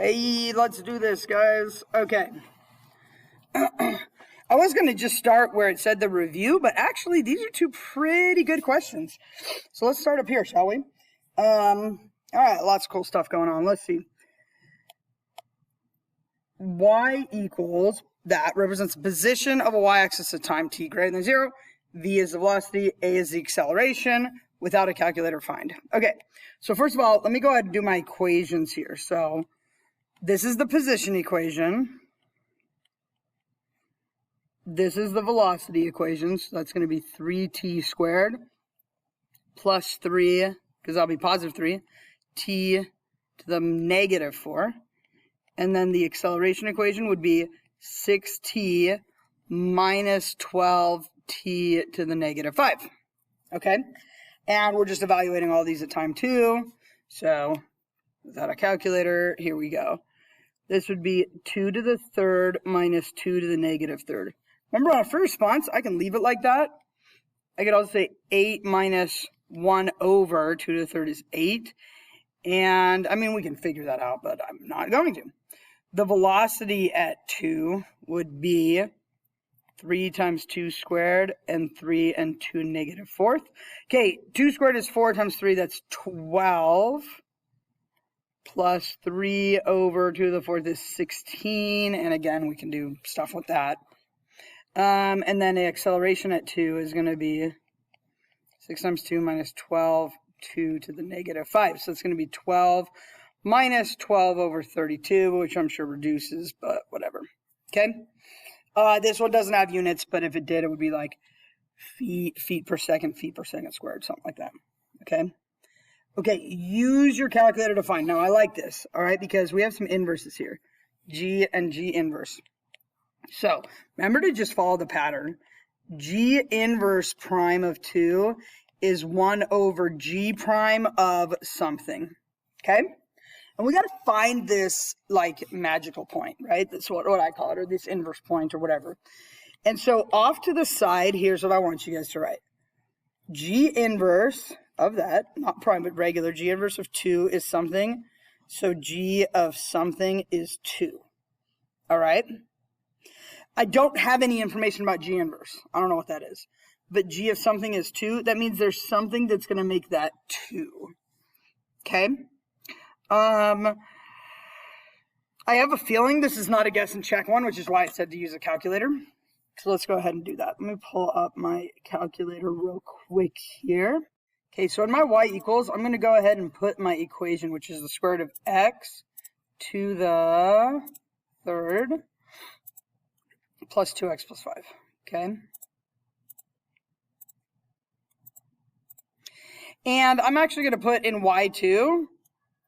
Hey, let's do this, guys. Okay. I was going to just start where it said the review, but actually these are two pretty good questions. So let's start up here, shall we? All right, lots of cool stuff going on. Let's see. Y equals, that represents the position of a y-axis at time t greater than 0. V is the velocity, A is the acceleration. Without a calculator, find. Okay, so first of all, let me go ahead and do my equations here. So this is the position equation. This is the velocity equation. So that's going to be 3t squared plus 3, because that'll be positive 3, t to the negative 4. And then the acceleration equation would be 6t minus 12t to the negative 5. Okay? And we're just evaluating all these at time 2. So without a calculator, here we go. This would be 2 to the third minus 2 to the negative third. Remember, on a free response, I can leave it like that. I could also say 8 minus 1 over 2 to the third is 8. And, I mean, we can figure that out, but I'm not going to. The velocity at 2 would be 3 times 2 squared and 3 and 2 negative fourth. Okay, 2 squared is 4 times 3, that's 12. Plus 3 over 2 to the fourth is 16. And again, we can do stuff with that. And then the acceleration at 2 is going to be 6 times 2 minus 12, 2 to the negative 5. So it's going to be 12 minus 12 over 32, which I'm sure reduces, but whatever. Okay? This one doesn't have units, but if it did, it would be like feet per second squared, something like that. Okay? Okay, use your calculator to find. Now, I like this, all right, because we have some inverses here. G and G inverse. So, remember to just follow the pattern. G inverse prime of 2 is 1 over G prime of something, okay? And we got to find this, like, magical point, right? That's what I call it, or this inverse point, or whatever. And so, off to the side, here's what I want you guys to write. G inverse of that, not prime, but regular, G inverse of 2 is something. So, G of something is 2, all right? I don't have any information about G inverse. I don't know what that is. But G of something is 2. That means there's something that's going to make that 2. Okay? I have a feeling this is not a guess and check one, which is why I said to use a calculator. So let's go ahead and do that. Let me pull up my calculator real quick here. Okay, so in my y equals, I'm going to go ahead and put my equation, which is the square root of x to the third plus 2x plus 5, okay? And I'm actually going to put in y2,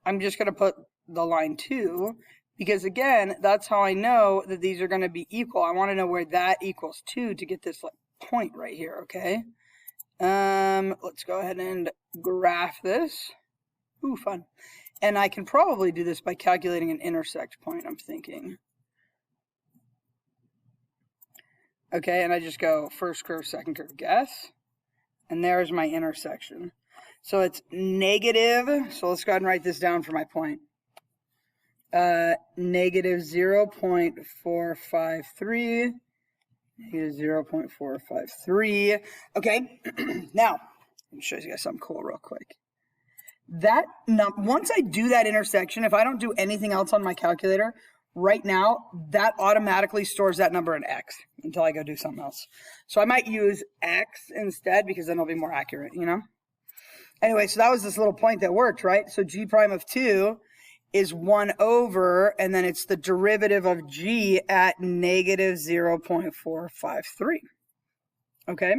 I'm just going to put the line 2, because again, that's how I know that these are going to be equal. I want to know where that equals 2 to get this like point right here, okay? Let's go ahead and graph this. Ooh, fun. And I can probably do this by calculating an intersect point, I'm thinking. Okay, and I just go first curve, second curve, guess. And there's my intersection. So it's negative, so let's go ahead and write this down for my point. Negative 0.453. Negative 0.453. Okay, now, let me show you guys something cool real quick. Once I do that intersection, if I don't do anything else on my calculator, right now, that automatically stores that number in x until I go do something else. So I might use x instead because then it'll be more accurate, you know? Anyway, so that was this little point that worked, right? So g prime of 2 is 1 over, and then it's the derivative of g at negative 0.453. Okay?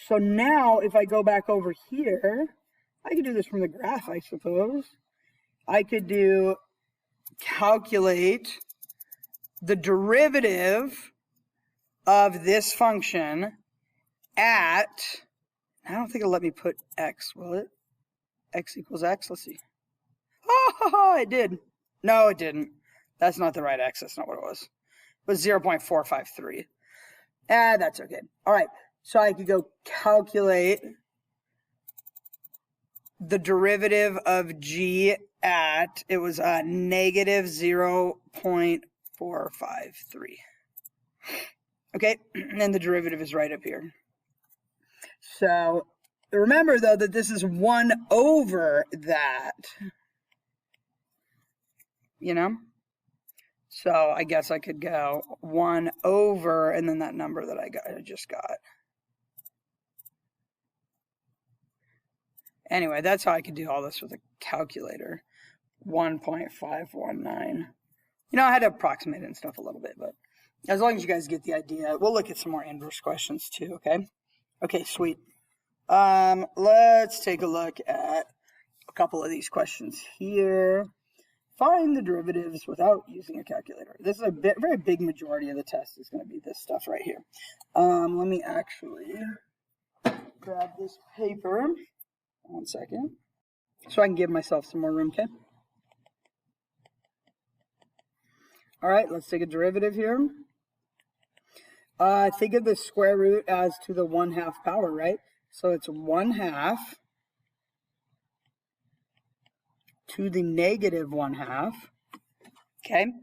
So now, if I go back over here, I could do this from the graph, I suppose. I could do calculate the derivative of this function at, I don't think it'll let me put x, will it? X equals x, let's see. Oh, it did. No, it didn't. That's not the right x, that's not what it was. It was 0.453. That's okay. All right, so I could go calculate the derivative of g at, it was negative 0.453. Okay, and the derivative is right up here. So remember, though, that this is 1 over that, you know? So I guess I could go 1 over, and then that number that I just got. Anyway, that's how I could do all this with a calculator. 1.519. You know, I had to approximate it and stuff a little bit, but as long as you guys get the idea, we'll look at some more inverse questions too, okay? Okay, sweet. Let's take a look at a couple of these questions here. Find the derivatives without using a calculator. This is a very big majority of the test is going to be this stuff right here. Let me actually grab this paper. 1 second. So I can give myself some more room, okay? All right, let's take a derivative here. Think of the square root as to the 1/2 power, right? So it's 1/2 to the negative 1/2, okay,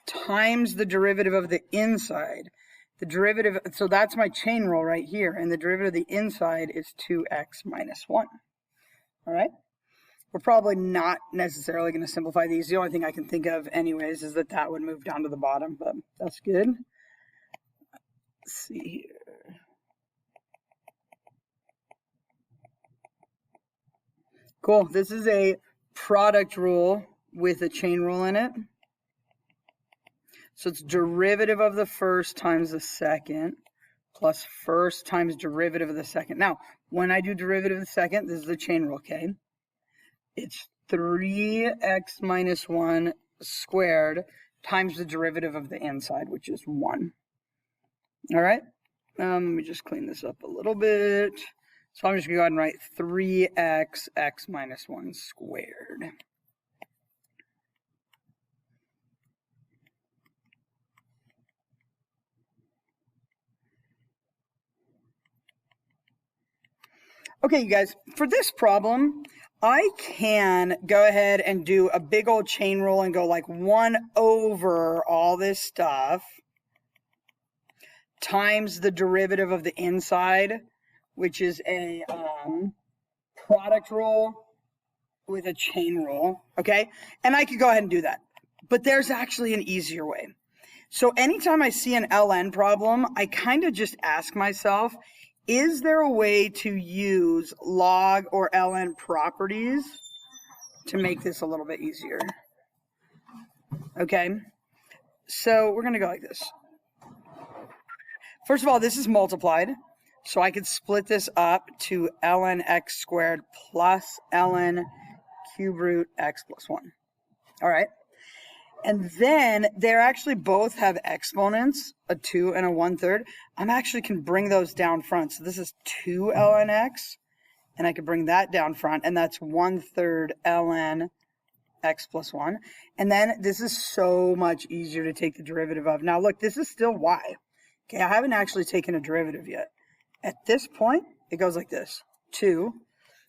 times the derivative of the inside. The derivative, so that's my chain rule right here, and the derivative of the inside is 2x minus 1. All right? We're probably not necessarily going to simplify these. The only thing I can think of anyways is that would move down to the bottom, but that's good. Let's see here. Cool. This is a product rule with a chain rule in it. So it's derivative of the first times the second plus first times derivative of the second. Now, when I do derivative of the second, this is the chain rule, okay? It's 3x minus 1 squared times the derivative of the inside, which is 1. All right? Let me just clean this up a little bit. So I'm just going to go ahead and write 3x x minus 1 squared. Okay, you guys, for this problem, I can go ahead and do a big old chain rule and go like 1 over all this stuff times the derivative of the inside, which is a product rule with a chain rule, okay? And I could go ahead and do that. But there's actually an easier way. So anytime I see an ln problem, I kind of just ask myself, is there a way to use log or ln properties to make this a little bit easier? Okay, so we're going to go like this. First of all, this is multiplied, so I could split this up to ln x squared plus ln cube root x plus 1. All right. And then they actually both have exponents, a 2 and a 1/3. I actually can bring those down front. So this is 2 ln x, and I can bring that down front, and that's 1/3 ln x plus 1. And then this is so much easier to take the derivative of. Now look, this is still y. Okay, I haven't actually taken a derivative yet. At this point, it goes like this, 2.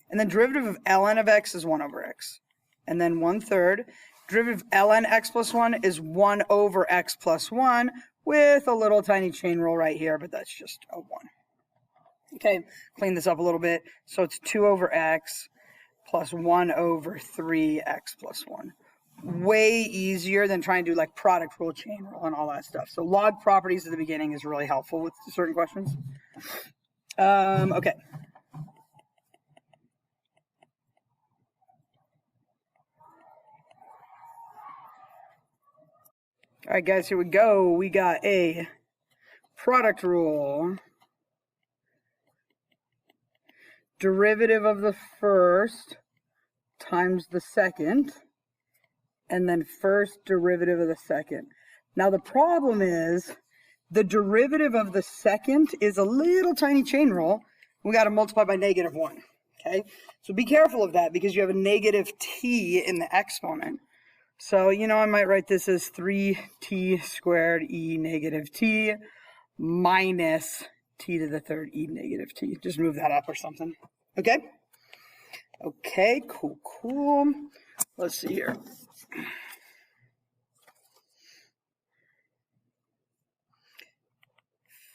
And then derivative of ln of x is 1 over x. And then 1/3. Derivative of ln x plus 1 is 1 over x plus 1 with a little tiny chain rule right here, but that's just a 1. Okay, clean this up a little bit. So it's 2 over x plus 1 over 3x plus 1. Way easier than trying to do like product rule, chain rule, and all that stuff. So log properties at the beginning is really helpful with certain questions. Okay. All right, guys, here we go. We got a product rule. Derivative of the first times the second, and then first derivative of the second. Now, the problem is the derivative of the second is a little tiny chain rule. We got to multiply by negative 1, okay? So be careful of that because you have a negative t in the exponent. So, you know, I might write this as 3t squared e negative t minus t to the third e negative t. Just move that up or something. Okay? Okay, cool. Let's see here.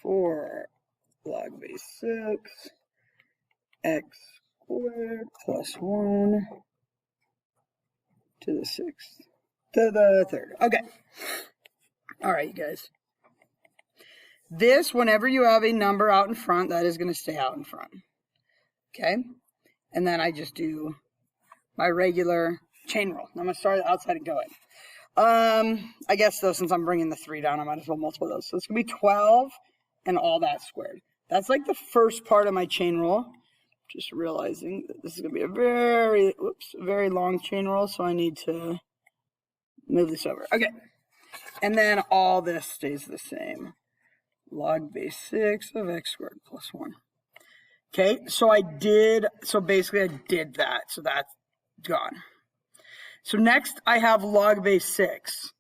Four log base 6 x squared plus 1 to the 6th to the 3rd. Okay. All right, you guys. This, whenever you have a number out in front, that is going to stay out in front. Okay? And then I just do my regular chain rule. I'm going to start outside and go in. I guess, though, since I'm bringing the 3 down, I might as well multiply those. So it's going to be 12 and all that squared. That's like the first part of my chain rule. Just realizing that this is going to be a very long chain rule, so I need to move this over. Okay. And then all this stays the same. Log base 6 of x squared plus 1. Okay, so basically I did that, so that's gone. So next I have log base 6.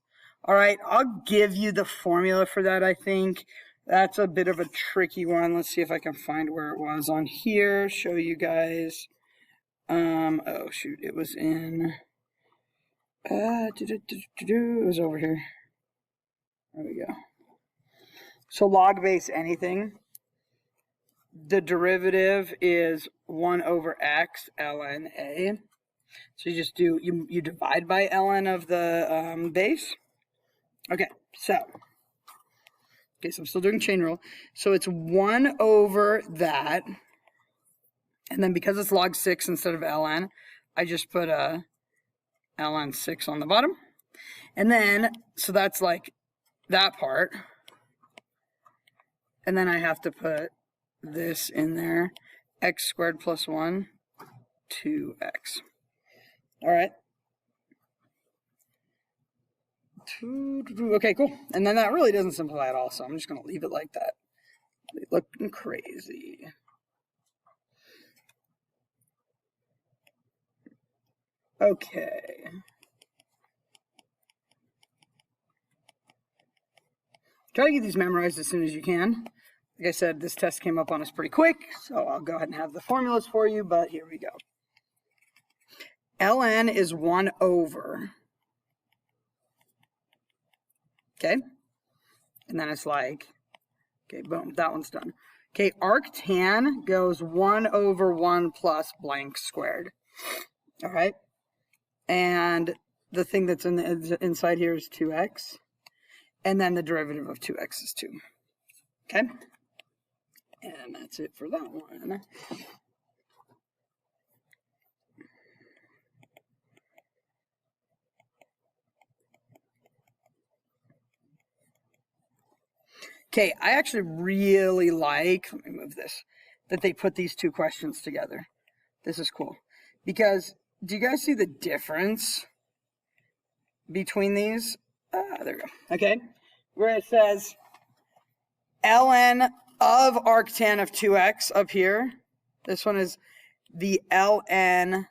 All right, I'll give you the formula for that, I think. That's a bit of a tricky one. Let's see if I can find where it was on here, show you guys. Oh shoot, it was in, it was over here. There we go. So log base anything, the derivative is 1 over x ln a. So you just do, you divide by ln of the base. Okay, so I'm still doing chain rule. So it's 1 over that. And then because it's log 6 instead of ln, I just put a ln 6 on the bottom. And then, so that's like that part. And then I have to put this in there, x squared plus 1, 2x. All right. Okay, cool. And then that really doesn't simplify at all, so I'm just going to leave it like that. Looking crazy. Okay. Try to get these memorized as soon as you can. Like I said, this test came up on us pretty quick, so I'll go ahead and have the formulas for you, but here we go. ln is 1 over. Okay? And then it's like, okay, boom, that one's done. Okay, arctan goes 1 over 1 plus blank squared. All right? And the thing that's inside here is 2x. And then the derivative of 2x is 2. Okay? And that's it for that one. Okay, I actually really like, let me move this, that they put these two questions together. This is cool. Because, do you guys see the difference between these? There we go. Okay, where it says ln of arctan of 2x up here. This one is the ln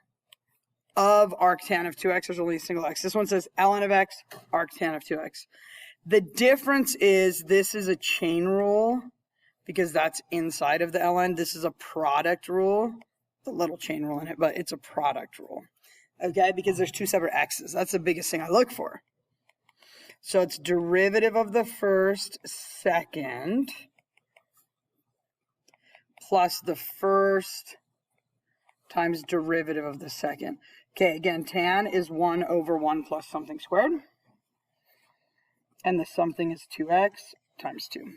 of arctan of 2x. There's only a single x. This one says ln of x, arctan of 2x. The difference is this is a chain rule because that's inside of the ln. This is a product rule. The little chain rule in it, but it's a product rule. Okay, because there's two separate x's. That's the biggest thing I look for. So it's derivative of the first, second, plus the first times derivative of the second. Okay, again, tan is 1 over 1 plus something squared. And the something is 2x times 2.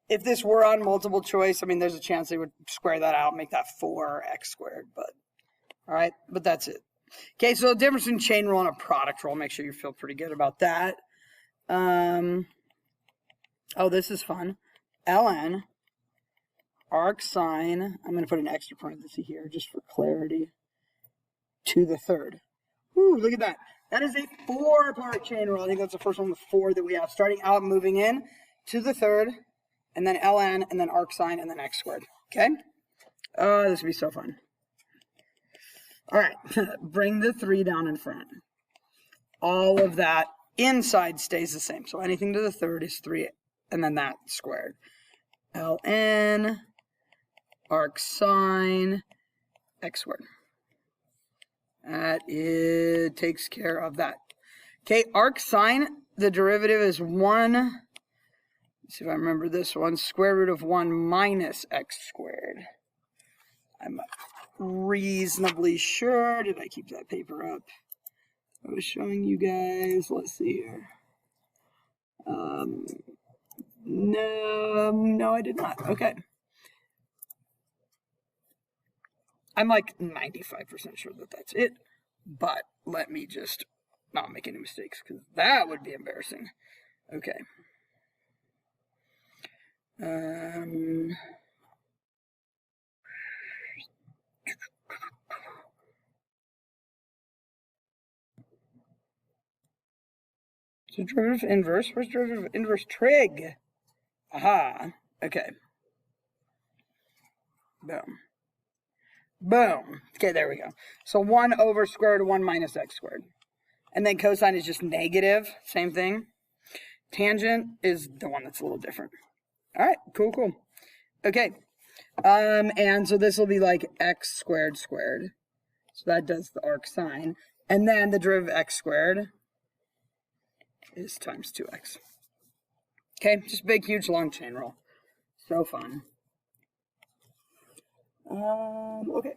If this were on multiple choice, I mean, there's a chance they would square that out, make that 4x squared. But, all right, but that's it. Okay, so the difference in chain rule and a product rule, make sure you feel pretty good about that. Oh, this is fun. ln arc sine, I'm going to put an extra parenthesis here just for clarity, to the third. Ooh, look at that. That is a 4-part chain rule. I think that's the first one with 4 that we have. Starting out, moving in to the third, and then ln, and then arc sine, and then x squared. Okay? Oh, this would be so fun. All right, bring the 3 down in front. All of that inside stays the same. So anything to the third is 3, and then that squared. ln arc sine x squared. It takes care of that. Okay, arc sine, the derivative is 1, let's see if I remember this one, square root of 1 minus x squared. I'm reasonably sure. Did I keep that paper up? I was showing you guys. Let's see here. No, I did not. Okay. I'm like 95% sure that that's it, but let me just not make any mistakes because that would be embarrassing. Okay. So derivative inverse, where's derivative inverse trig? Aha, okay. Boom. Boom. Okay, there we go. So 1 over square root of 1 minus x squared. And then cosine is just negative, same thing. Tangent is the one that's a little different. All right, cool, cool. Okay, and so this will be like x squared squared. So that does the arc sine. And then the derivative of x squared is times 2x. Okay, just big, huge, long chain rule. So fun. Okay.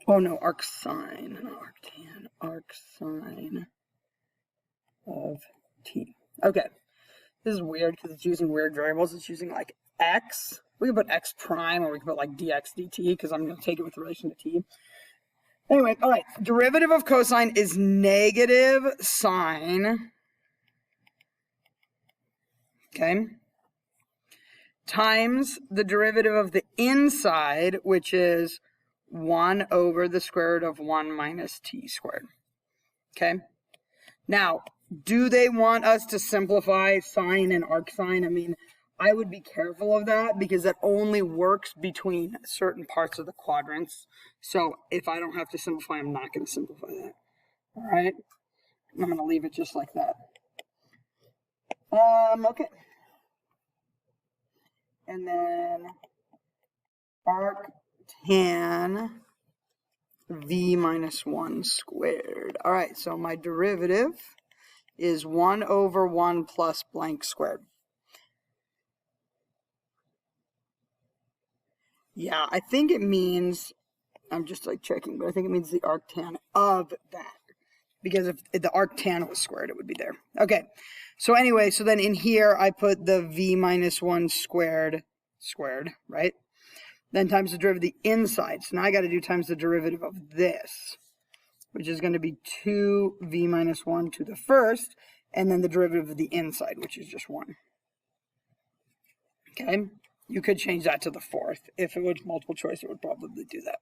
Oh no, arc sine, not arctan, arc sine of t. Okay, this is weird because it's using weird variables. It's using like x. We can put x prime, or we can put like dx dt because I'm going to take it with relation to t. Anyway, all right, derivative of cosine is negative sine, okay, times the derivative of the inside, which is 1 over the square root of 1 minus t squared, okay? Now, do they want us to simplify sine and arc sine? I mean, I would be careful of that because that only works between certain parts of the quadrants. So if I don't have to simplify, I'm not going to simplify that. All right? I'm going to leave it just like that. Okay. And then arc tan v minus 1 squared. All right, so my derivative is 1 over 1 plus blank squared. Yeah, I think it means, I'm just like checking, but I think it means the arctan of that. Because if the arctan was squared, it would be there. Okay, so anyway, so then in here, I put the v minus 1 squared, right? Then times the derivative of the inside. So now I got to do times the derivative of this, which is going to be 2v minus 1 to the first, and then the derivative of the inside, which is just 1. Okay? You could change that to the fourth. If it was multiple choice, it would probably do that.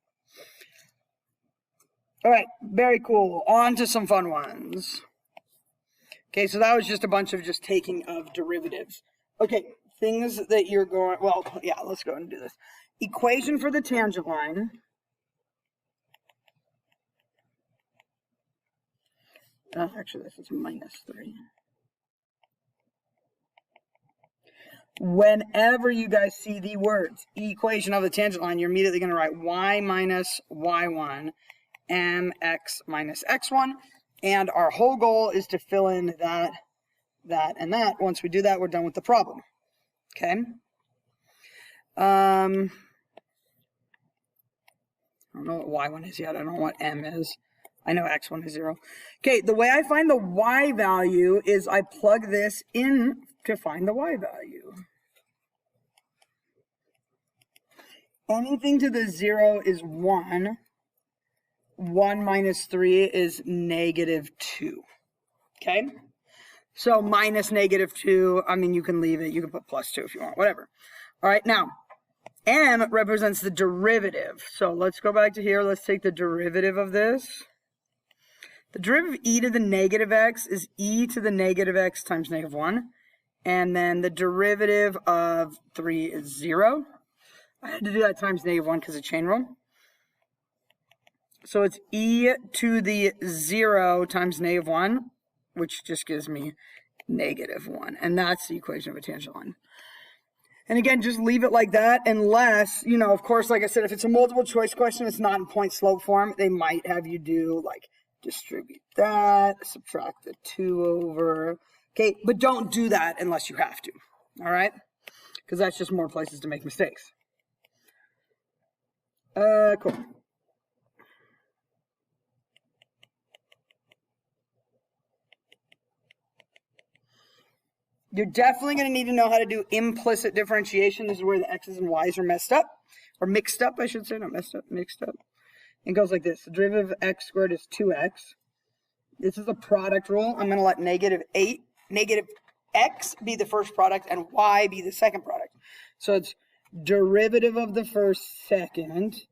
All right, very cool. On to some fun ones. Okay, so that was just a bunch of just taking of derivatives. Okay, things that you're going, well, yeah, let's go and do this. Equation for the tangent line. Actually, this is minus 3. Whenever you guys see the words equation of the tangent line, you're immediately going to write y minus y1, mx minus x1, and our whole goal is to fill in that, and that. Once we do that, we're done with the problem. Okay? I don't know what y1 is yet. I don't know what m is. I know x1 is 0. Okay, the way I find the y value is I plug this in to find the y value. Anything to the 0 is 1. 1 minus 3 is negative 2. Okay? So minus negative 2, I mean, you can leave it. You can put plus 2 if you want, whatever. All right, now, m represents the derivative. So let's go back to here. Let's take the derivative of this. The derivative of e to the negative x is e to the negative x times negative 1. And then the derivative of 3 is 0. I had to do that times negative 1 because of chain rule. So it's e to the 0 times negative 1, which just gives me negative 1. And that's the equation of a tangent line. And again, just leave it like that unless, you know, of course, like I said, if it's a multiple choice question, it's not in point slope form. They might have you do like distribute that, subtract the 2 over. Okay, but don't do that unless you have to. All right? Because that's just more places to make mistakes. Cool. You're definitely going to need to know how to do implicit differentiation. This is where the x's and y's are messed up. Or mixed up, I should say. Not messed up, mixed up. It goes like this. The derivative of x squared is 2x. This is a product rule. I'm going to let negative x be the first product and y be the second product. So it's derivative of the first, second,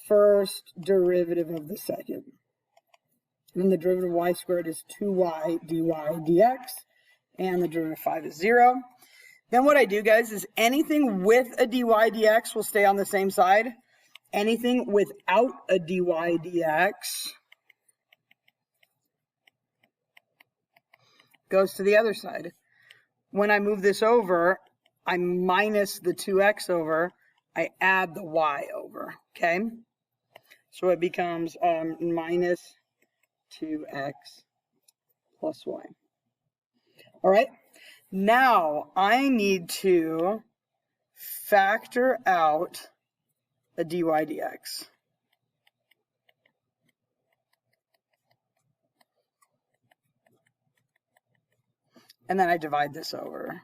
first derivative of the second. And then the derivative of y squared is 2y dy dx. And the derivative of 5 is 0. Then what I do, guys, is anything with a dy dx will stay on the same side. Anything without a dy dx goes to the other side. When I move this over, I minus the 2x over. I add the y over, okay? So it becomes minus 2x plus y. All right, now I need to factor out a dy dx. And then I divide this over.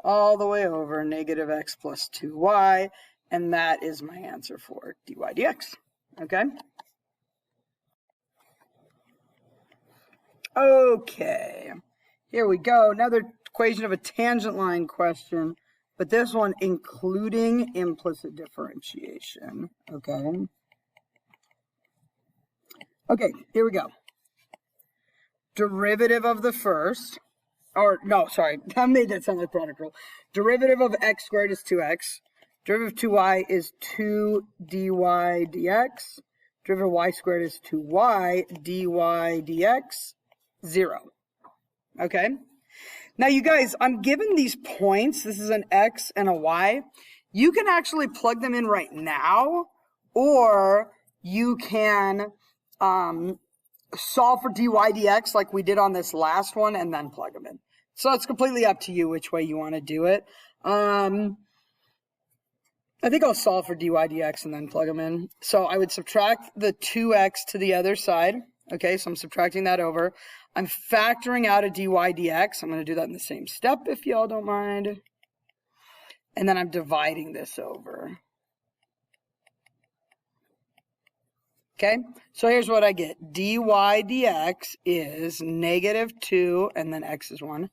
All the way over negative x plus 2y. And that is my answer for dy dx. Okay? Okay. Here we go. Another equation of a tangent line question, but this one including implicit differentiation. Okay. Okay, here we go. Derivative of the first, or no, sorry, I made that sound like product rule. Derivative of x squared is 2x. Derivative of 2y is 2 dy dx. Derivative of y squared is 2y dy dx, 0. Okay, now you guys, I'm given these points. This is an x and a y. You can actually plug them in right now, or you can solve for dy dx like we did on this last one and then plug them in. So it's completely up to you which way you want to do it. I think I'll solve for dy dx and then plug them in. So I would subtract the 2x to the other side. Okay, so I'm subtracting that over. I'm factoring out a dy dx. I'm going to do that in the same step if y'all don't mind. And then I'm dividing this over. Okay, so here's what I get. Dy dx is negative 2, and then x is 1.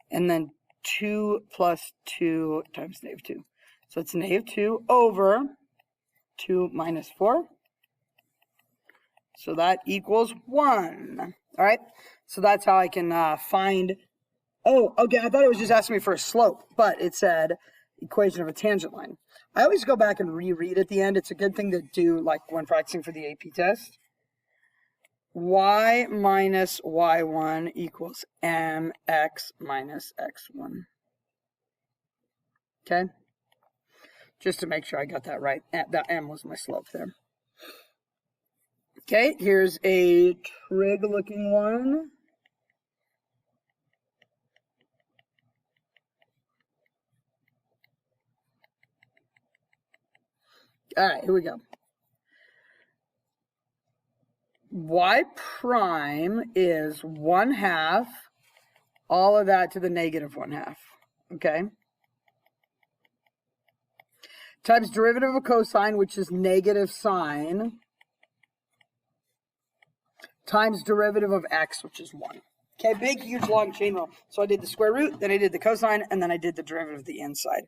And then 2 plus 2 times negative 2. So it's negative 2 over 2 minus 4. So that equals 1. All right, so that's how I can find, oh, okay, I thought it was just asking me for a slope, but it said equation of a tangent line. I always go back and reread at the end. It's a good thing to do like when practicing for the AP test. Y minus y1 equals mx minus x1. Okay, just to make sure I got that right. That m was my slope there. Okay, here's a trig looking one. All right, here we go. Y prime is 1/2, all of that to the negative 1/2, okay? Times derivative of a cosine, which is negative sine, times derivative of x, which is 1. Okay, big, huge, long chain rule. So I did the square root, then I did the cosine, and then I did the derivative of the inside.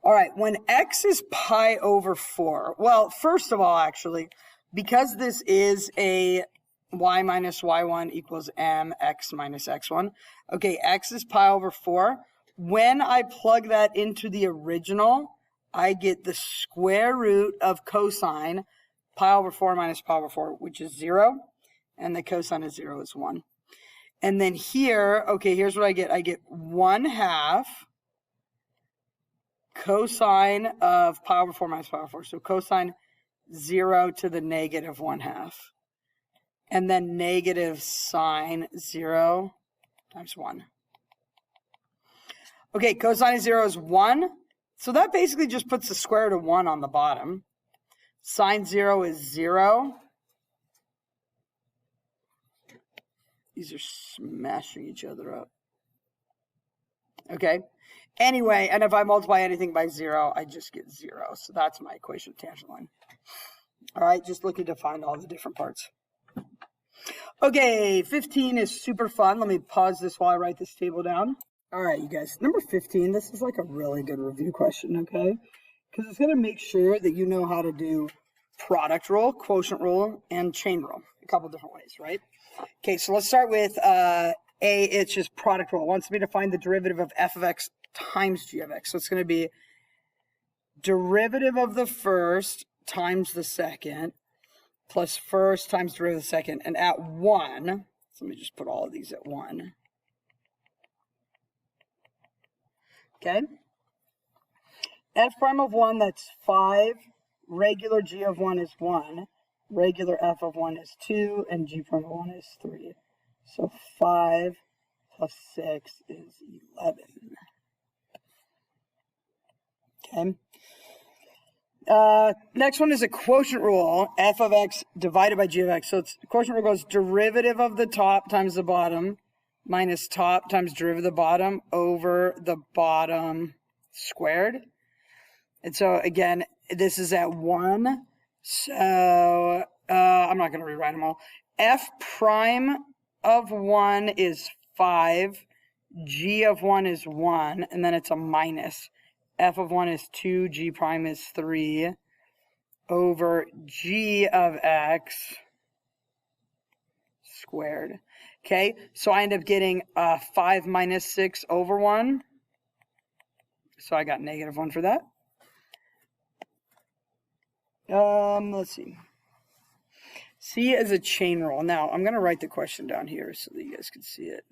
All right, when x is pi over 4, well, first of all, actually, because this is a y minus y1 equals mx minus x1, okay, x is pi over 4. When I plug that into the original, I get the square root of cosine, pi over 4 minus pi over 4, which is 0, and the cosine of 0 is 1. And then here, okay, here's what I get. I get 1/2 cosine of pi over 4 minus pi over 4. So cosine 0 to the negative 1/2. And then negative sine 0 times 1. Okay, cosine of 0 is 1. So that basically just puts the square root of 1 on the bottom. Sine 0 is 0. These are smashing each other up. Okay. Anyway, and if I multiply anything by 0, I just get 0. So that's my equation of tangent line. All right, just looking to find all the different parts. Okay, 15 is super fun. Let me pause this while I write this table down. All right, you guys, number 15, this is like a really good review question, okay? Because it's going to make sure that you know how to do product rule, quotient rule, and chain rule. A couple different ways, right? Okay, so let's start with it's just product rule. It wants me to find the derivative of f of x times g of x. So it's going to be derivative of the first times the second plus first times derivative of the second. And at 1, so let me just put all of these at 1. Okay. F prime of 1, that's 5. Regular g of 1 is 1. Regular f of 1 is 2. And g prime of 1 is 3. So 5 plus 6 is 11. Okay. Next one is a quotient rule, f of x divided by g of x. So it's quotient rule goes derivative of the top times the bottom minus top times derivative of the bottom over the bottom squared. And so again, this is at 1. So I'm not going to rewrite them all. F prime of 1 is 5. G of 1 is 1. And then it's a minus. F of 1 is 2, g prime is 3, over g of x squared. Okay, so I end up getting 5 minus 6 over 1. So I got negative 1 for that. Let's see. C is a chain rule. Now, I'm going to write the question down here so that you guys can see it.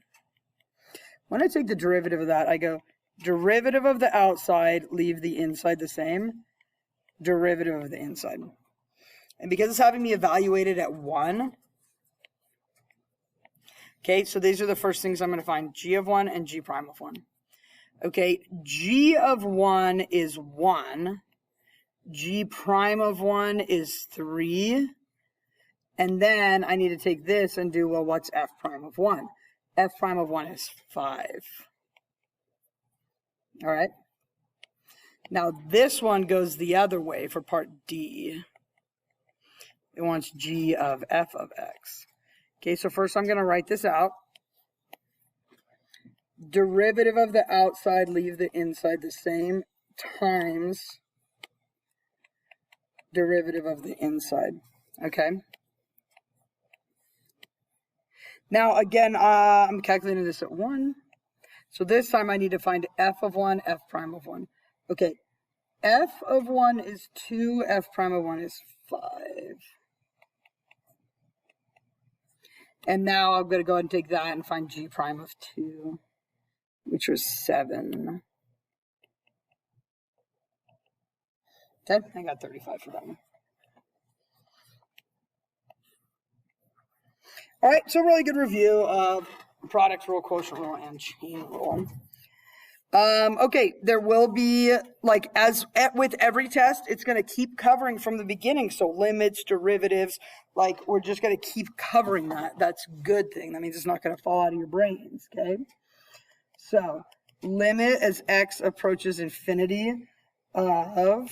When I take the derivative of that, I go derivative of the outside, leave the inside the same. Derivative of the inside. And because it's having me evaluated at 1, okay, so these are the first things I'm going to find. G of 1 and g prime of 1. Okay, g of 1 is 1. G prime of 1 is 3. And then I need to take this and do, well, what's f prime of 1? F prime of 1 is 5. All right. Now this one goes the other way for part D. It wants g of f of x. Okay, so first I'm going to write this out. Derivative of the outside, leave the inside the same, times derivative of the inside. Okay. Now again, I'm calculating this at 1. So this time I need to find f of 1, f prime of 1. Okay, f of 1 is 2, f prime of 1 is 5. And now I'm going to go ahead and take that and find g prime of 2, which was 7. Okay, I got 35 for that one. All right, so really good review of product rule, quotient rule, and chain rule. Okay, there will be, like, with every test, it's going to keep covering from the beginning. So limits, derivatives, like, we're just going to keep covering that. That's a good thing. That means it's not going to fall out of your brains, okay? So limit as x approaches infinity of...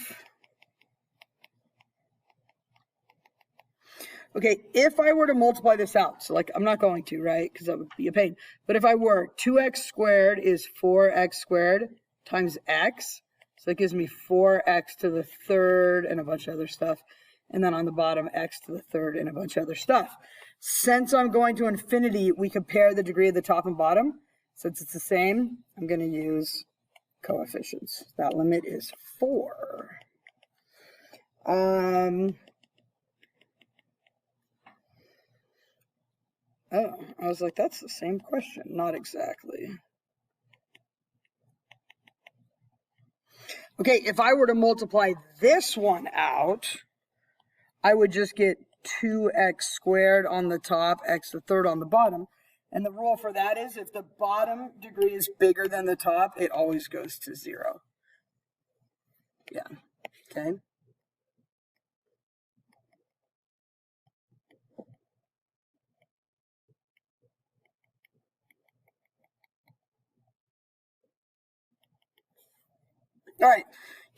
Okay, if I were to multiply this out, so like I'm not going to, right, because that would be a pain. But if I were, 2x squared is 4x squared times x. So that gives me 4x to the third and a bunch of other stuff. And then on the bottom, x to the third and a bunch of other stuff. Since I'm going to infinity, we compare the degree of the top and bottom. Since it's the same, I'm going to use coefficients. That limit is 4. Oh, I was like, that's the same question. Not exactly. Okay, if I were to multiply this one out, I would just get 2x squared on the top, x the third on the bottom. And the rule for that is if the bottom degree is bigger than the top, it always goes to 0. Yeah, okay. All right,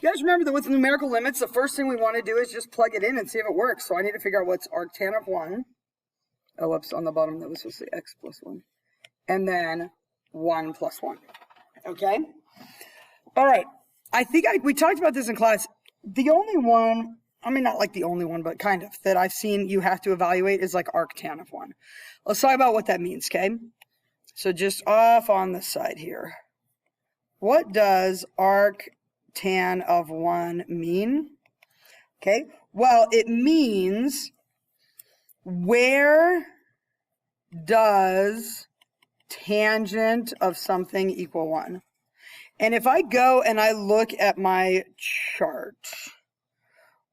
you guys remember that with numerical limits, the first thing we want to do is just plug it in and see if it works. So I need to figure out what's arctan of 1. Oh, whoops, on the bottom that was supposed to say x plus 1. And then 1 plus 1. Okay? All right, I think we talked about this in class. The only one, I mean, not like the only one, but kind of, that I've seen you have to evaluate is like arctan of 1. Let's talk about what that means, okay? So just off on the side here. What does arctan of 1 mean? Okay, well, it means where does tangent of something equal 1? And if I go and I look at my chart,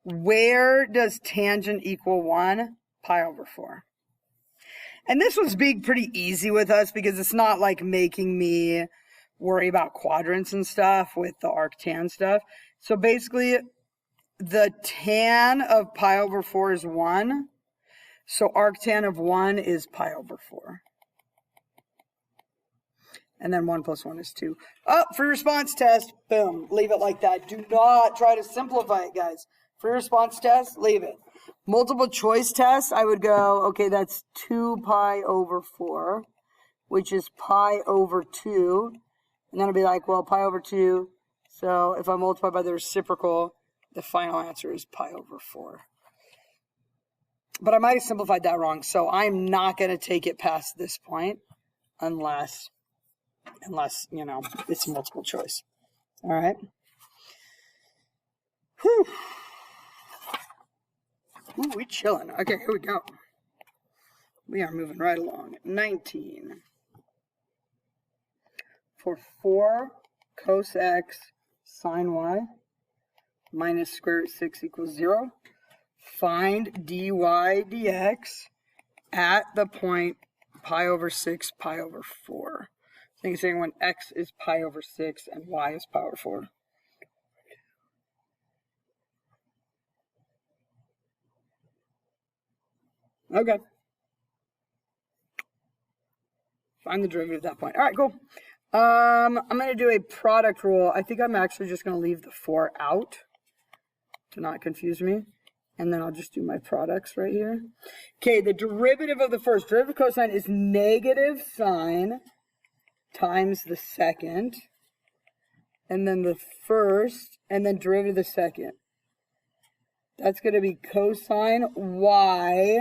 where does tangent equal 1? Pi over 4. And this one's being pretty easy with us because it's not like making me worry about quadrants and stuff with the arctan stuff. So basically, the tan of pi over 4 is 1. So arctan of 1 is pi over 4. And then 1 plus 1 is 2. Oh, free response test. Boom. Leave it like that. Do not try to simplify it, guys. Free response test, leave it. Multiple choice test, I would go, okay, that's 2 pi over 4, which is pi over 2. And then I'd be like, well, pi over 2. So if I multiply by the reciprocal, the final answer is pi over 4. But I might have simplified that wrong. So I'm not going to take it past this point unless, you know, it's multiple choice. All right. Whew. Ooh, we chilling. Okay, here we go. We are moving right along. 19. For 4 cos x sine y minus square root 6 equals 0, find dy dx at the point pi over 6, pi over 4. I think it's saying when x is pi over 6 and y is pi over 4. Okay. Find the derivative at that point. All right, cool. I'm going to do a product rule. I think I'm actually just going to leave the 4 out to not confuse me. And then I'll just do my products right here. Okay, the derivative of the first, derivative of cosine is negative sine times the second. And then the first, and then derivative of the second. That's going to be cosine y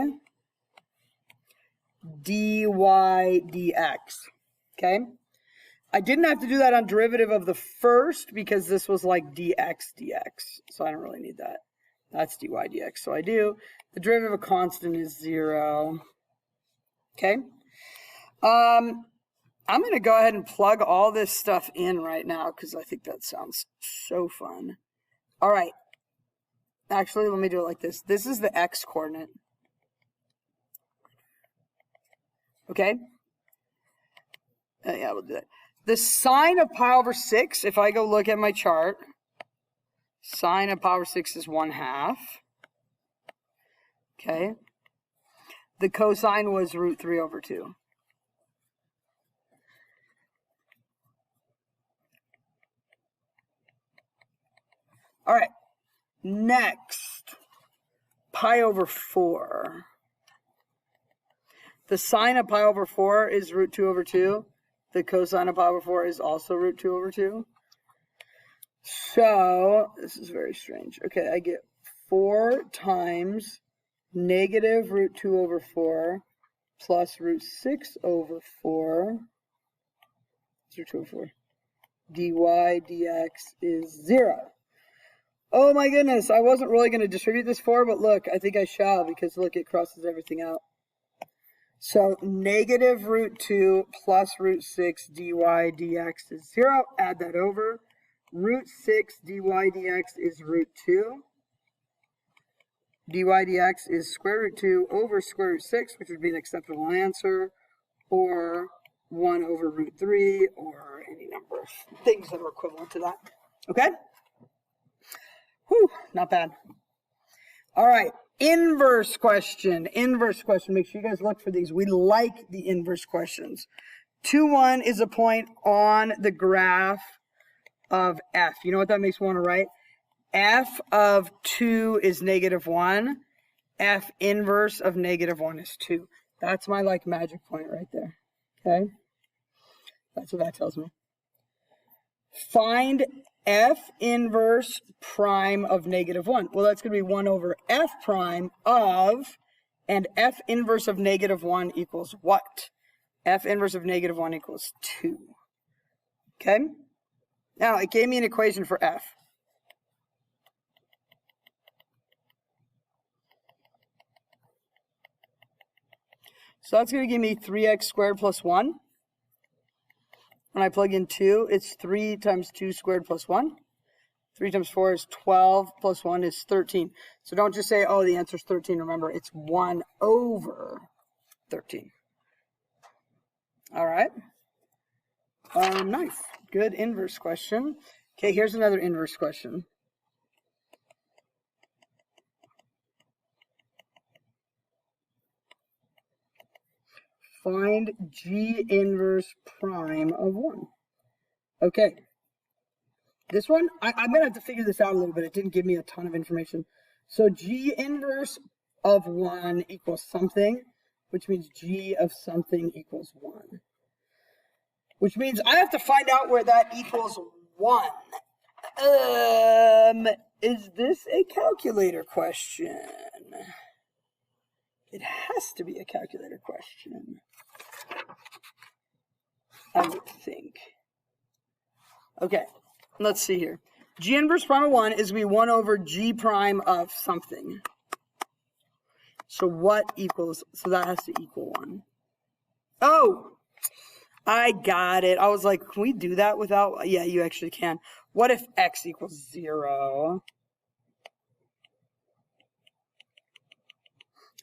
dy dx. Okay? I didn't have to do that on derivative of the first because this was like dx dx. So I don't really need that. That's dy dx. So I do. The derivative of a constant is 0. Okay? I'm going to go ahead and plug all this stuff in right now because I think that sounds so fun. All right. Actually, let me do it like this. This is the x coordinate. Okay? Yeah, we'll do that. The sine of pi over 6, if I go look at my chart, sine of pi over 6 is 1/2. Okay? The cosine was root 3 over 2. All right. Next, pi over 4. The sine of pi over 4 is root 2 over 2. The cosine of pi over 4 is also root 2 over 2. So, this is very strange. Okay, I get 4 times negative root 2 over 4 plus root 6 over 4. Root 2 over 4. Dy dx is 0. Oh my goodness, I wasn't really going to distribute this 4, but look, I think I shall because look, it crosses everything out. So negative root 2 plus root 6 dy dx is 0. Add that over. root 6 dy dx is root 2. Dy dx is square root 2 over square root 6, which would be an acceptable answer, or 1 over root 3, or any number of things that are equivalent to that. Okay? Whew, not bad. All right, inverse question. Inverse question. Make sure you guys look for these. We like the inverse questions. 2, 1 is a point on the graph of f. You know what that makes me want to write? F of 2 is -1. F inverse of -1 is 2. That's my like magic point right there. Okay? That's what that tells me. Find f inverse prime of -1. Well, that's going to be 1 over f prime of, and f inverse of -1 equals what? F inverse of -1 equals 2. Okay? Now, it gave me an equation for f. So that's going to give me 3x squared plus 1. When I plug in 2, it's 3 times 2 squared plus 1. 3 times 4 is 12, plus 1 is 13. So don't just say, oh, the answer is 13. Remember, it's 1 over 13. All right. Nice. Good inverse question. Okay, here's another inverse question. Find G inverse prime of 1. Okay. This one, I'm going to have to figure this out a little bit. It didn't give me a ton of information. So G inverse of 1 equals something, which means G of something equals 1. Which means I have to find out where that equals 1. Is this a calculator question? It has to be a calculator question, I would think. Okay, let's see here. G inverse prime of 1 is going to be 1 over G prime of something. So what equals, so that has to equal 1. Oh, I got it. I was like, can we do that without, yeah, you actually can. What if x equals 0?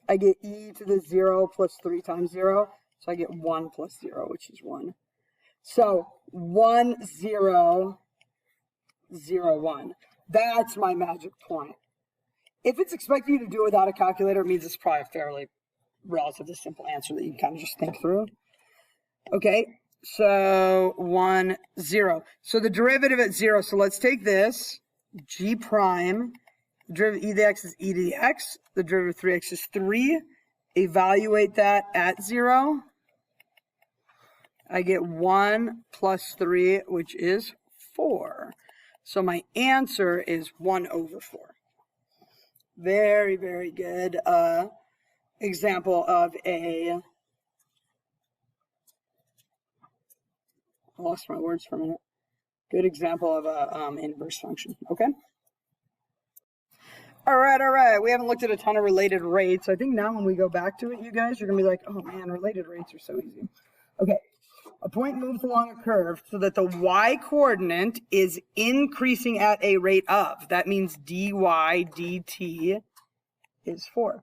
I get e to the 0 plus 3 times 0. So I get 1 plus 0, which is 1. So 1, 0, 0, 1. That's my magic point. If it's expecting you to do it without a calculator, it means it's probably a fairly relatively simple answer that you can kind of just think through. Okay, so 1, 0. So the derivative at 0, so let's take this, g prime, the derivative e to the x is e to the x, the derivative of 3x is 3. Evaluate that at 0. I get 1 plus 3, which is 4. So my answer is 1 over 4. Very, very good example of a, I lost my words for a minute. Good example of a inverse function, okay? All right. We haven't looked at a ton of related rates. I think now when we go back to it, you guys, you're going to be like, oh man, related rates are so easy. Okay, a point moves along a curve so that the y-coordinate is increasing at a rate of. That means dy dt is 4.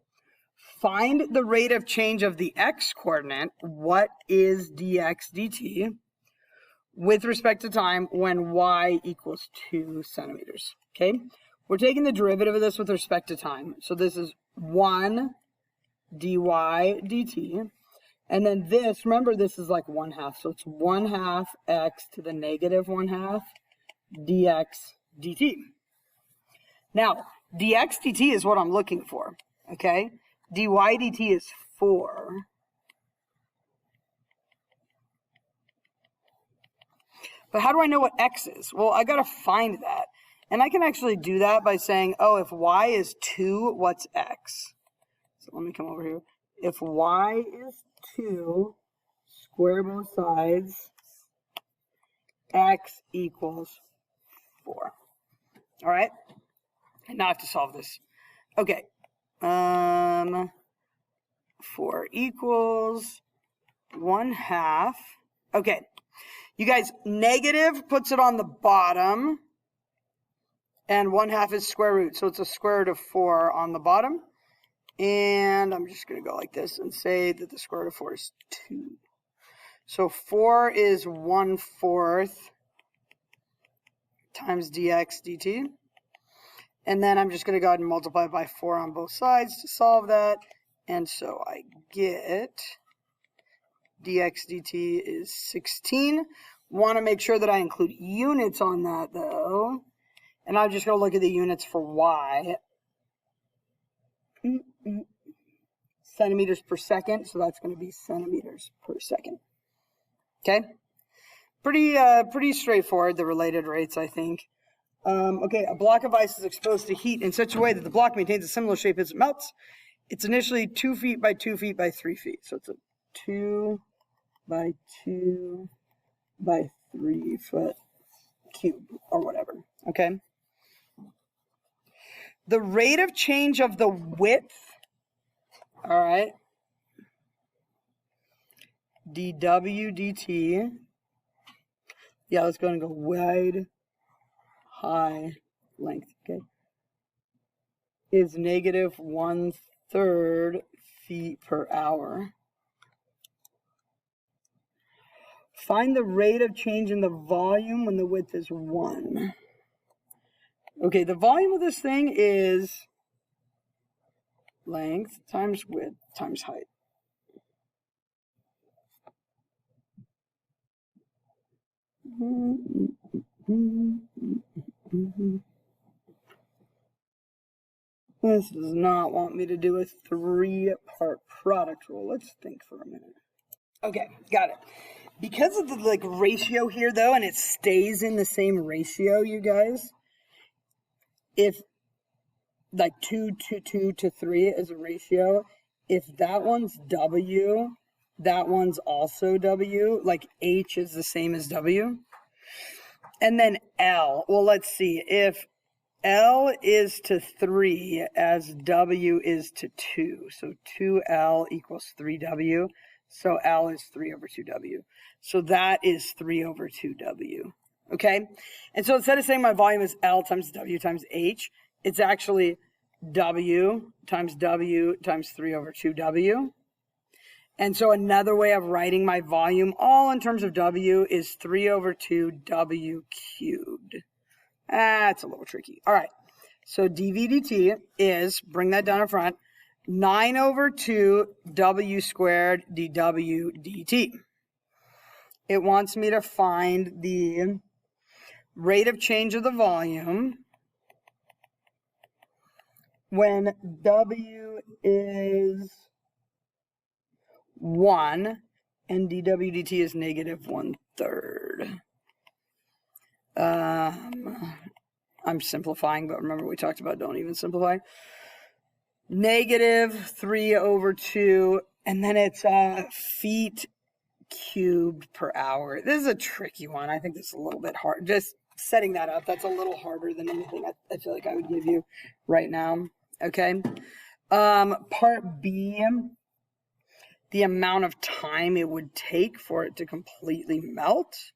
Find the rate of change of the x-coordinate. What is dx dt with respect to time when y equals 2 centimeters? Okay, we're taking the derivative of this with respect to time. So this is 1 dy dt. And then this, remember this is like 1/2. So it's 1/2 x to the negative 1/2 dx dt. Now, dx dt is what I'm looking for, okay? dy dt is 4. But how do I know what x is? Well, I got to find that. And I can actually do that by saying, oh, if y is 2, what's x? So let me come over here. If y is 2, square both sides, x equals 4. All right? And now I have to solve this. Okay. 4 equals 1/2. Okay. You guys, negative puts it on the bottom. And 1/2 is square root, so it's a square root of 4 on the bottom. And I'm just going to go like this and say that the square root of 4 is 2. So 4 is 1/4 times dx dt. And then I'm just going to go ahead and multiply by 4 on both sides to solve that. And so I get dx dt is 16. Want to make sure that I include units on that, though. And I'm just going to look at the units for y. Centimeters per second, so that's going to be centimeters per second. Okay? Pretty straightforward, the related rates, I think. Okay, a block of ice is exposed to heat in such a way that the block maintains a similar shape as it melts. It's initially 2 feet by 2 feet by 3 feet. So it's a 2 by 2 by 3 foot cube or whatever. Okay? The rate of change of the width, all right, dw dt, yeah, let's go and go wide, high, length, okay, is negative 1/3 feet per hour. Find the rate of change in the volume when the width is 1. Okay, the volume of this thing is length times width times height. This does not want me to do a 3-part product rule. Let's think for a minute. Okay, got it. Because of the ratio here though, and it stays in the same ratio, you guys, if 2 to 2 to 3 is a ratio, if that one's W, that one's also W, H is the same as W. And then L, well, let's see, if L is to 3 as W is to 2, so 2L equals 3W, so L is 3/2W. So that is 3/2W, okay? And so instead of saying my volume is L times W times H, it's actually W times 3/2W. And so another way of writing my volume, all in terms of W, is 3/2W cubed. That's a little tricky. All right, so dV dt is, bring that down in front, 9/2W squared dW dt. It wants me to find the rate of change of the volume when W is 1 and dW dt is negative 1/3. I'm simplifying, but remember we talked about don't even simplify. Negative 3/2, and then it's feet cubed per hour. This is a tricky one. I think this is a little bit hard. Just setting that up, that's a little harder than anything I feel like I would give you right now. Okay. Part B, the amount of time it would take for it to completely melt.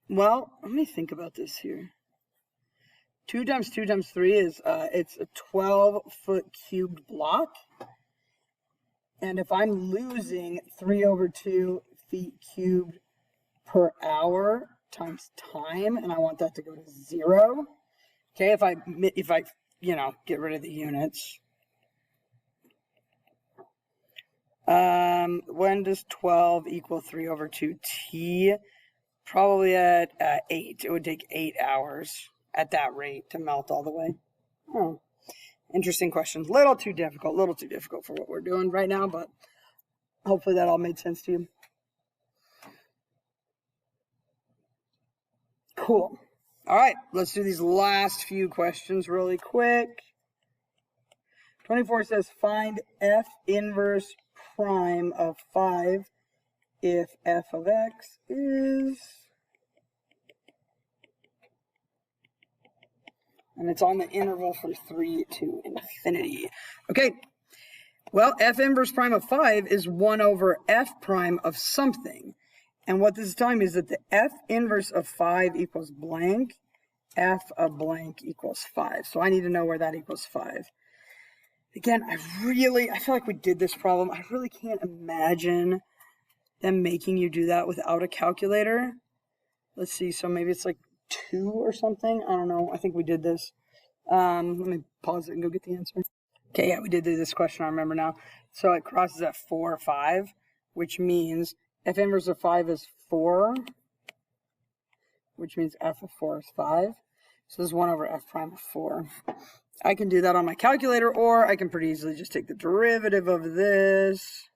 Well, let me think about this here. 2 times 2 times 3 is, it's a 12-foot cubed block. And if I'm losing 3/2 feet cubed per hour times time, and I want that to go to 0, okay, if I get rid of the units. When does 12 equal 3/2 t? Probably at 8. It would take 8 hours at that rate to melt all the way. Oh, interesting question. Little too difficult for what we're doing right now, but hopefully that all made sense to you. Cool. All right, let's do these last few questions really quick. 24 says find f inverse prime of 5 if f of x is, and it's on the interval from 3 to infinity. Okay, well, f inverse prime of 5 is 1/f prime of something. And what this is telling me is that the f inverse of 5 equals blank, f of blank equals 5. So I need to know where that equals 5. Again, I feel like we did this problem. I really can't imagine them making you do that without a calculator. Let's see, so maybe it's like 2 or something. I don't know. I think we did this. Let me pause it and go get the answer. Okay, yeah, we did do this question, I remember now. So it crosses at 4, 5, which means f inverse of 5 is 4, which means f of 4 is 5. So this is 1 over f prime of 4. I can do that on my calculator, or I can pretty easily just take the derivative of this.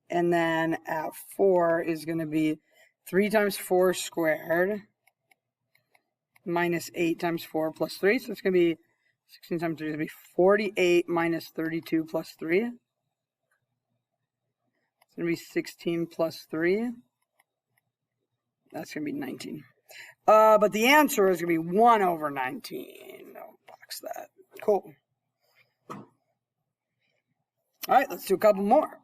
And then at 4 is going to be 3 times 4 squared minus 8 times 4 plus 3. So it's going to be 16 times 3 is going to be 48 minus 32 plus 3. It's going to be 16 plus 3. That's going to be 19. But the answer is going to be 1 over 19. I'll box that. Cool. All right, let's do a couple more.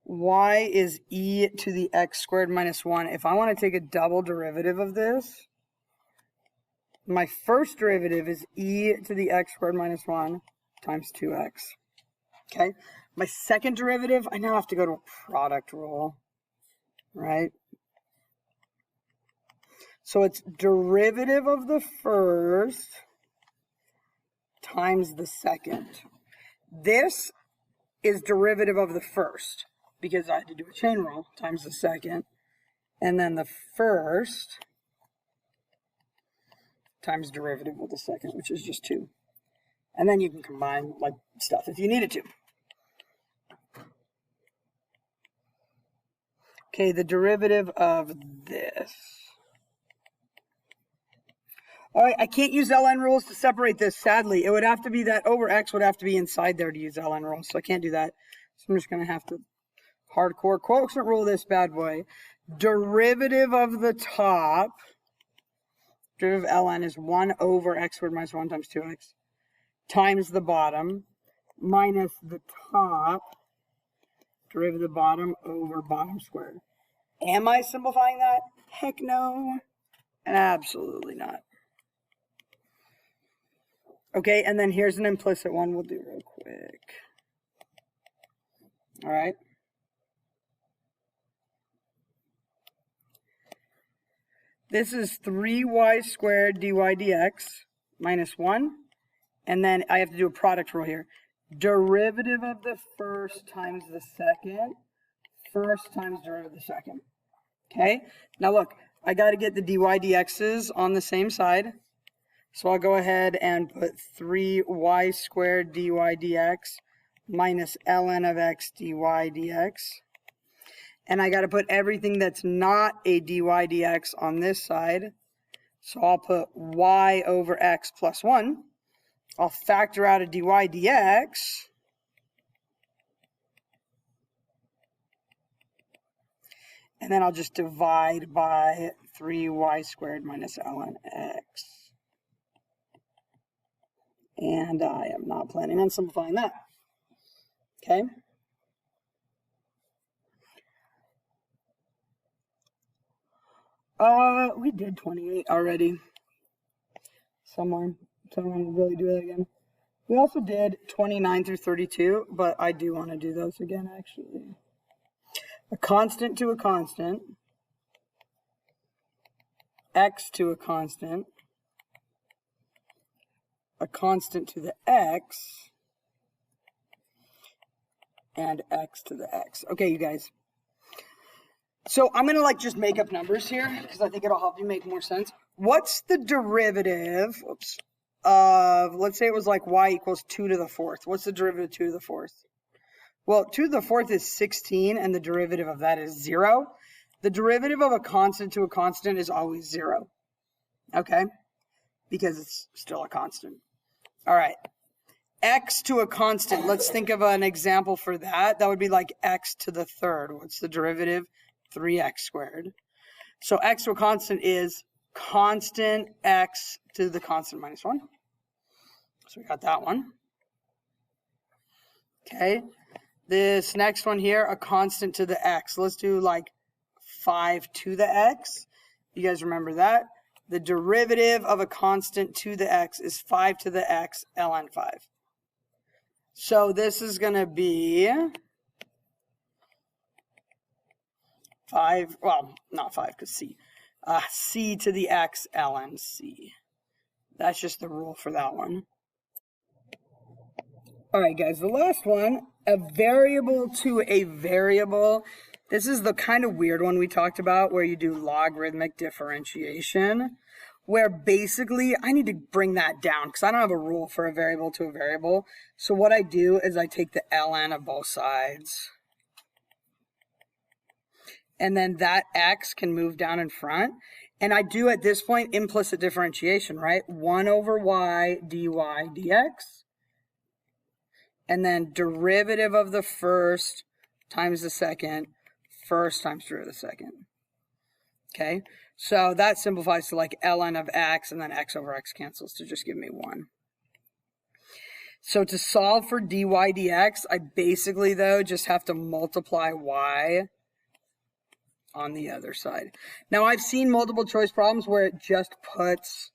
Y is e to the x squared minus 1. If I want to take a double derivative of this, my first derivative is e to the x squared minus 1 times 2x. Okay? My second derivative, I now have to go to a product rule, right? So it's derivative of the first times the second. This is derivative of the first, because I had to do a chain rule, times the second. And then the first times derivative of the second, which is just 2. And then you can combine like stuff if you needed to. Okay, the derivative of this. All right, I can't use ln rules to separate this, sadly. It would have to be that over x would have to be inside there to use ln rules, so I can't do that. So I'm just going to have to hardcore quotient rule this bad boy. Derivative of the top, derivative of ln is 1 over x squared minus 1 times 2x, times the bottom, minus the top, derivative of the bottom over bottom squared. Am I simplifying that? Heck no. Absolutely not. Okay, and then here's an implicit one we'll do real quick. All right. This is 3y squared dy dx minus 1. And then I have to do a product rule here. Derivative of the first times the second. First times derivative of the second. Okay? Now look, I got to get the dy dx's on the same side. So I'll go ahead and put 3y squared dy dx minus ln of x dy dx. And I got to put everything that's not a dy dx on this side. So I'll put y over x plus 1. I'll factor out a dy dx. And then I'll just divide by 3y squared minus ln x. And I am not planning on simplifying that. Okay? We did 28 already. Somewhere. So I don't want to really do that again. We also did 29 through 32, but I do want to do those again, actually. A constant to a constant. X to a constant to the x, and x to the x. Okay, you guys. So I'm going to just make up numbers here because I think it'll help you make more sense. What's the derivative of, let's say it was like y equals 2 to the 4th. What's the derivative of 2 to the 4th? Well, 2 to the 4th is 16, and the derivative of that is 0. The derivative of a constant to a constant is always 0. Okay? Because it's still a constant. All right. X to a constant. Let's think of an example for that. That would be like x to the 3rd. What's the derivative? 3x squared. So x to a constant is constant x to the constant minus 1. So we got that one. Okay. This next one here, a constant to the x. Let's do like 5 to the x. You guys remember that? The derivative of a constant to the x is 5 to the x ln 5. So this is going to be 5, well, not 5 because c. C to the x ln c. That's just the rule for that one. All right, guys, the last one, a variable to a variable. This is the kind of weird one we talked about where you do logarithmic differentiation, where basically I need to bring that down because I don't have a rule for a variable to a variable. So what I do is I take the ln of both sides. And then that x can move down in front. And I do at this point implicit differentiation, right? 1 over y dy dx. And then derivative of the first times the second, first times derivative of the second. Okay, so that simplifies to like ln of x, and then x over x cancels to just give me 1. So to solve for dy dx, I basically, though, just have to multiply y on the other side. Now, I've seen multiple choice problems where it just puts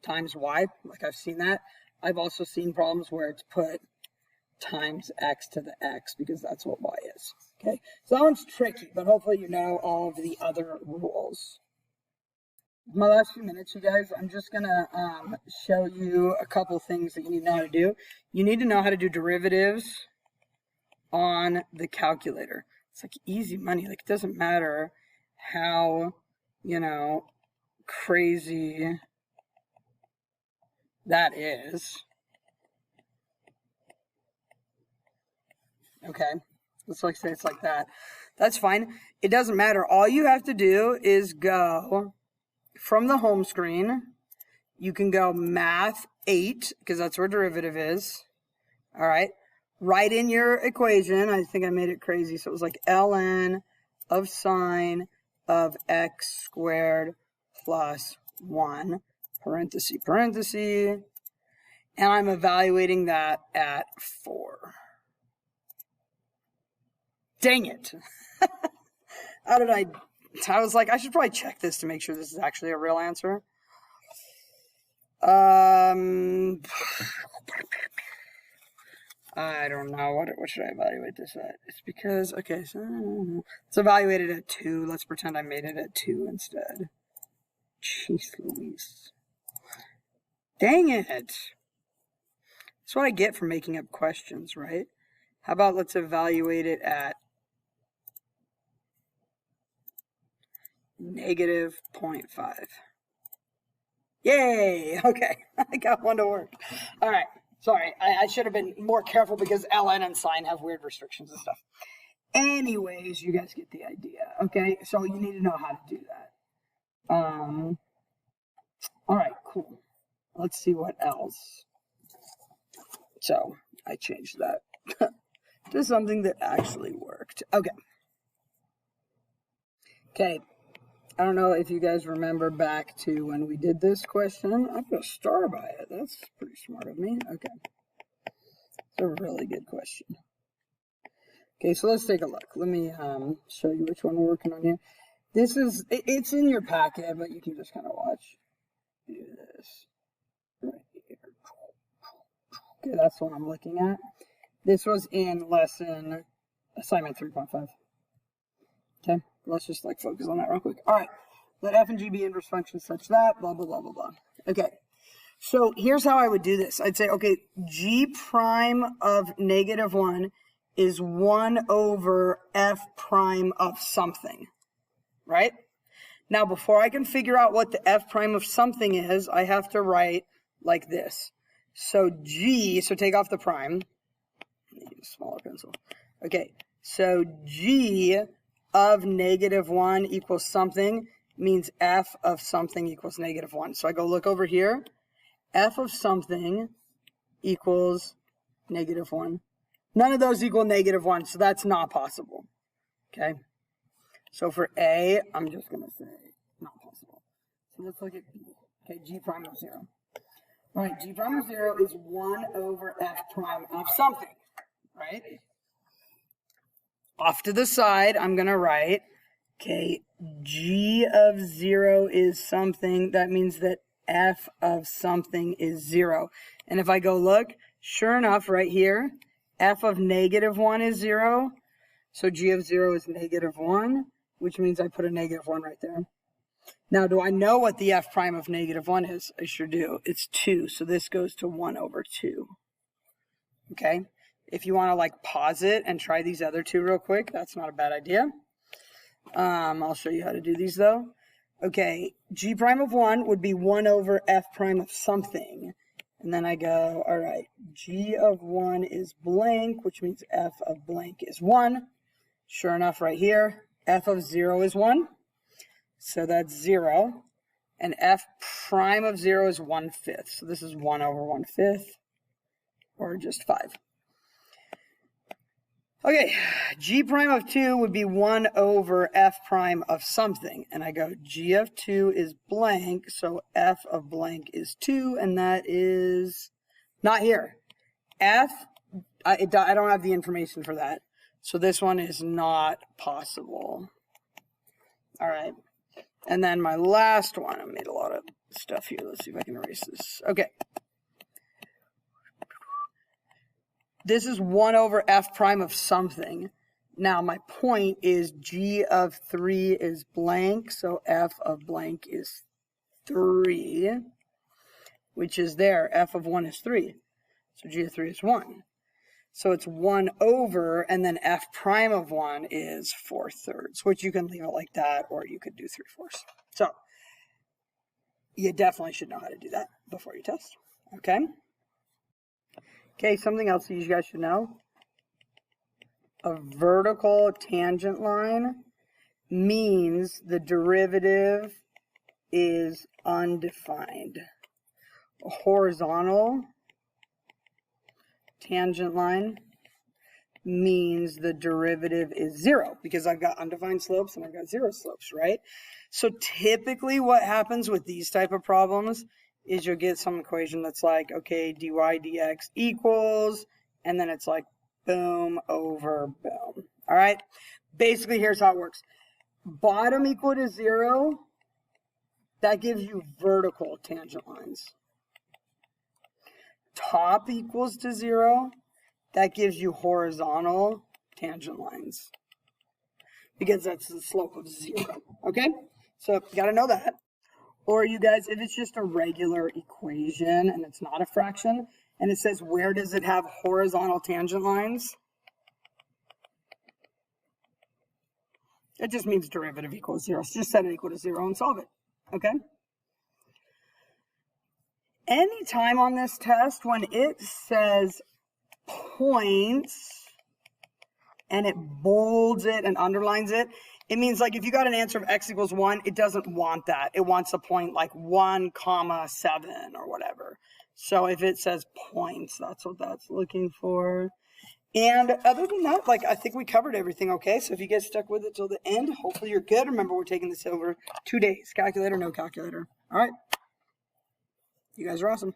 times y, like I've seen that. I've also seen problems where it's put times x to the x, because that's what y is. Okay, so that one's tricky, but hopefully you know all of the other rules. My last few minutes, you guys, I'm just going to show you a couple things that you need to know how to do. You need to know how to do derivatives on the calculator. It's like easy money. Like, it doesn't matter how, you know, crazy that is. Okay, let's like say it's like that. That's fine. It doesn't matter. All you have to do is go from the home screen. You can go math 8, because that's where derivative is. All right. Write in your equation. I think I made it crazy. So it was like ln of sine of x squared plus 1, parenthesis, parenthesis. And I'm evaluating that at 4. Dang it. How did I was like, I should probably check this to make sure this is actually a real answer. I don't know. What should I evaluate this at? It's because, okay, so let's evaluate it at 2. Let's pretend I made it at 2 instead. Jeez Louise. Dang it. That's what I get for making up questions, right? How about let's evaluate it at negative 0.5. Yay! Okay, I got one to work. All right, sorry, I should have been more careful because ln and sine have weird restrictions and stuff. Anyways, you guys get the idea, okay? So you need to know how to do that. All right, cool. Let's see what else. So I changed that to something that actually worked. Okay. Okay. I don't know if you guys remember back to when we did this question. I put a star by it. That's pretty smart of me. Okay. It's a really good question. Okay, so let's take a look. Let me show you which one we're working on here. This is, it's in your packet, but you can just kind of watch. Do this right here. Okay, that's the one I'm looking at. This was in lesson assignment 3.5. Okay, let's just like focus on that real quick. All right, let f and g be inverse functions such that, blah, blah, blah, blah, blah. Okay, so here's how I would do this. I'd say, okay, g prime of negative 1 is 1 over f prime of something, right? Now, before I can figure out what the f prime of something is, I have to write like this. So g, so take off the prime. Use a smaller pencil. Okay, so g of negative 1 equals something means f of something equals negative 1. So I go look over here. F of something equals negative 1. None of those equal negative 1, so that's not possible. Okay? So for A, I'm just going to say not possible. So let's look at B. Okay, G prime of 0. All right, G prime of 0 is 1 over F prime of something, right? Off to the side, I'm going to write Okay, g of 0 is something. That means that f of something is 0. And if I go look, sure enough, right here, f of -1 is 0. So g of 0 is -1, which means I put a -1 right there. Now, do I know what the f prime of -1 is? I sure do. It's 2, so this goes to 1 over 2. Okay? If you want to like pause it and try these other two real quick, that's not a bad idea. I'll show you how to do these though. Okay, g prime of 1 would be 1 over f prime of something. And then I go, all right, g of 1 is blank, which means f of blank is 1. Sure enough, right here, f of 0 is 1. So that's 0. And f prime of 0 is 1/5. So this is 1 over 1/5, or just 5. Okay, g prime of 2 would be 1 over f prime of something. And I go, g of 2 is blank, so f of blank is 2, and that is not here. F, I don't have the information for that. So this one is not possible. All right. And then my last one, I made a lot of stuff here. Let's see if I can erase this. Okay. This is 1 over f prime of something. Now, my point is g of 3 is blank, so f of blank is 3, which is there. F of 1 is 3, so g of 3 is 1. So it's 1 over, and then f prime of 1 is 4/3, which you can leave it like that, or you could do 3/4. So you definitely should know how to do that before you test, okay? Okay, something else that you guys should know. A vertical tangent line means the derivative is undefined. A horizontal tangent line means the derivative is 0, because I've got undefined slopes and I've got 0 slopes, right? So typically what happens with these type of problems is you'll get some equation that's like, okay, dy dx equals, and then it's like boom over boom. All right, basically here's how it works. Bottom equal to 0, that gives you vertical tangent lines. Top equals to 0, that gives you horizontal tangent lines, because that's the slope of 0. Okay, so you got to know that. Or you guys, if it's just a regular equation and it's not a fraction, and it says where does it have horizontal tangent lines, it just means derivative equals 0. So just set it equal to 0 and solve it. Okay? Anytime on this test when it says points and it bolds it and underlines it, it means like if you got an answer of x equals 1, it doesn't want that. It wants a point like 1, 7 or whatever. So if it says points, that's what that's looking for. And other than that, like I think we covered everything okay. So if you get stuck with it till the end, hopefully you're good. Remember, we're taking this over 2 days. Calculator, no calculator. All right. You guys are awesome.